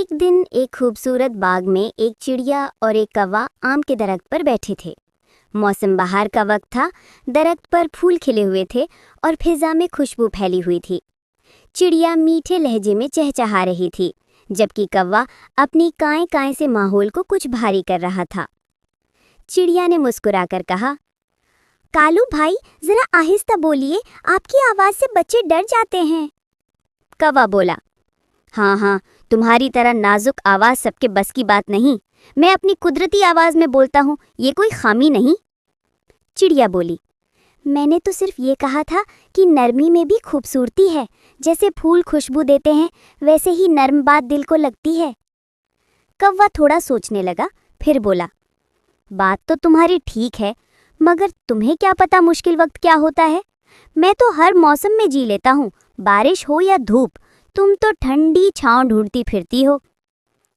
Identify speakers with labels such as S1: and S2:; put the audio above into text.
S1: एक दिन एक खूबसूरत बाग में एक चिड़िया और एक कौवा आम के दरख्त पर बैठे थे। मौसम बहार का वक्त था। दरख्त पर फूल खिले हुए थे और फिजा में खुशबू फैली हुई थी। चिड़िया मीठे लहजे में चहचहा रही थी, जबकि कौवा अपनी काएं काएं से माहौल को कुछ भारी कर रहा था। चिड़िया ने मुस्कुराकर कहा, कालू भाई, जरा आहिस्ता बोलिए, आपकी आवाज़ से बच्चे डर जाते हैं। कौवा बोला, हाँ, तुम्हारी तरह नाजुक आवाज़ सबके बस की बात नहीं। मैं अपनी कुदरती आवाज़ में बोलता हूँ, ये कोई खामी नहीं। चिड़िया बोली, मैंने तो सिर्फ ये कहा था कि नरमी में भी खूबसूरती है। जैसे फूल खुशबू देते हैं, वैसे ही नर्म बात दिल को लगती है। कौवा थोड़ा सोचने लगा, फिर बोला, बात तो तुम्हारी ठीक है, मगर तुम्हें क्या पता मुश्किल वक्त क्या होता है। मैं तो हर मौसम में जी लेता हूँ, बारिश हो या धूप। तुम तो ठंडी छांव ढूंढती फिरती हो।